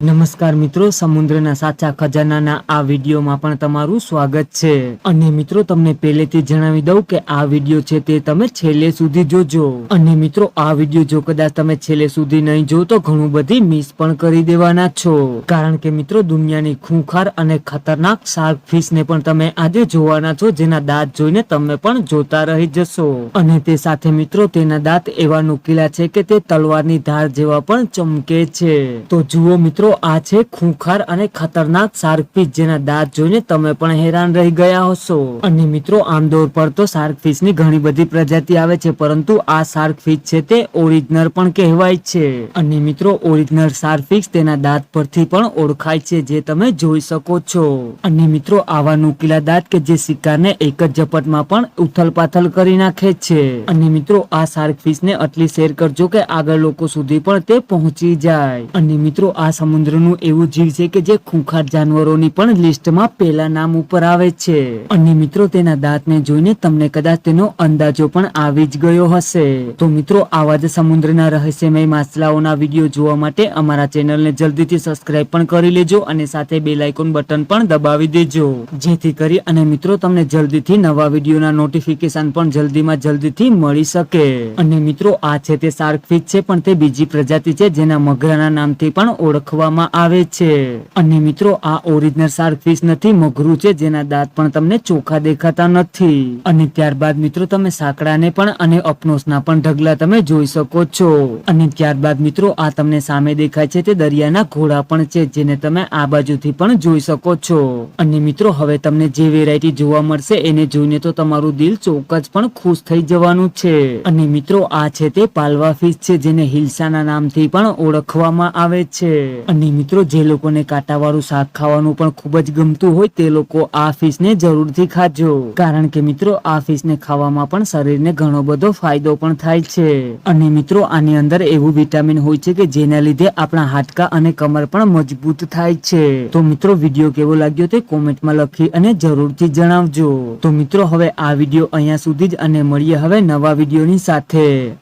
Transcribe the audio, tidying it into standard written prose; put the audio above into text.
નમસ્કાર મિત્રો, સમુદ્રના સાચા ખજાનાના આ વિડીયોમાં પણ તમારું સ્વાગત છે। અને મિત્રો, તમને પહેલેથી જણાવી દઉં કે આ વિડીયો છે તે તમે છેલ્લે સુધી જોજો। અને મિત્રો, આ વિડીયો જો કદાચ તમે છેલ્લે સુધી નહીં જો તો ઘણું બધી મિસ પણ કરી દેવાના છો, કારણ કે મિત્રો દુનિયાની ખૂંખાર અને ખતરનાક શાર્ક ફિશને પણ તમે આજે જોવાના છો, જેના દાંત જોઈને તમે પણ જોતા રહી જશો। અને તે સાથે મિત્રો તેના દાંત એવા નુકીલા છે કે તે તલવારની ધાર જેવા પણ ચમકે છે। તો જુઓ મિત્રો, આ છે ખૂંખાર અને ખતરનાક શાર્ક ફિશ, જેના દાંત જોઈને તમે પણ હેરાન રહી ગયા હશો। અને મિત્રો, આમતોર પર તો શાર્ક ફિશ ની ઘણી બધી પ્રજાતિ આવે છે, પરંતુ આ શાર્ક ફિશ છે તે ઓરિજિનલ પણ કહેવાય છે। અને મિત્રો, ઓરિજિનલ શાર્ક ફિશ તેના દાંત પરથી પણ ઓળખાય છે, જે તમે જોઈ શકો છો। અને મિત્રો, આવા નુકીલા દાંત કે જે શિકારને એક જ ઝપટમાં પણ ઉથલ-પાથલ કરી નાખે છે। અને મિત્રો, આ શાર્ક ફિશ ને આટલી શેર કરજો કે આગળ લોકો સુધી પણ તે પહોંચી જાય। અને મિત્રો, આ સમુદ્રનું એવું જીવ છે કે જે ખૂંખાર જાનવરોની પણ લિસ્ટમાં પહેલા નામ ઉપર આવે છે। અને મિત્રો, તેના દાંતને જોઈને તમને કદાચ તેનો અંદાજો પણ આવી જ ગયો હશે। તો મિત્રો, આવા જ સમુદ્રના રહસ્યમય માછલાઓના વિડીયો જોવા માટે અમારા ચેનલને જલ્દીથી સબસ્ક્રાઇબ પણ કરી લેજો અને સાથે બેલ આઇકોન બટન પણ દબાવી દેજો, જેથી કરી અને મિત્રો તમને જલ્દીથી નવા વિડીયોના નોટિફિકેશન પણ જલ્દીથી મળી શકે। અને મિત્રો, આ છે તે શાર્ક ફિશ છે, પણ તે બીજી પ્રજાતિ છે જેના મગરાના નામથી પણ ઓળખવામાં આવે છે। અને મિત્રો, આ ઓરિજિનલ શાર્ક ફિશ નથી, મગરું છે, જેના દાંત પણ તમને ચોખ્ખા દેખાતા નથી। અને ત્યારબાદ મિત્રો, તમે સાંકડાને પણ અને અપનોસના પણ ઢગલા તમે જોઈ શકો છો। અને ત્યારબાદ મિત્રો, આ તમને સામે દેખાય છે તે દરિયાના ઘોડા પણ છે, જેને તમે આ બાજુથી પણ જોઈ શકો છો। અને મિત્રો, હવે તમને જે વેરાયટી જોવા મળશે એને જોઈને તો તમારું દિલ ચોક્કસ પણ ખુશ થઈ જવાનું છે। અને મિત્રો, આ છે તે પાલવા ફિશ છે, જેને હિલ્સાના નામથી પણ ઓળખવામાં આવે છે। અને મિત્રો, જે લોકોને કાંટાવાળું શાક ખાવાનું પણ ખૂબ જ ગમતું હોય તે લોકો આ ફિશને જરૂરથી ખાજો, કારણ કે મિત્રો, આ ફિશને ખાવામાં પણ શરીરને ઘણો બધો ફાયદો પણ થાય છે। અને મિત્રો, આની અંદર એવું વિટામિન હોય છે કે જેના લીધે આપણા હાડકા અને કમર પણ મજબૂત થાય છે। તો મિત્રો, વિડીયો કેવો લાગ્યો તે કોમેન્ટમાં લખી અને જરૂરથી જણાવજો। તો મિત્રો, હવે આ વિડીયો અહીંયા સુધી જ, અને મળીએ હવે નવા વિડીયોની સાથે।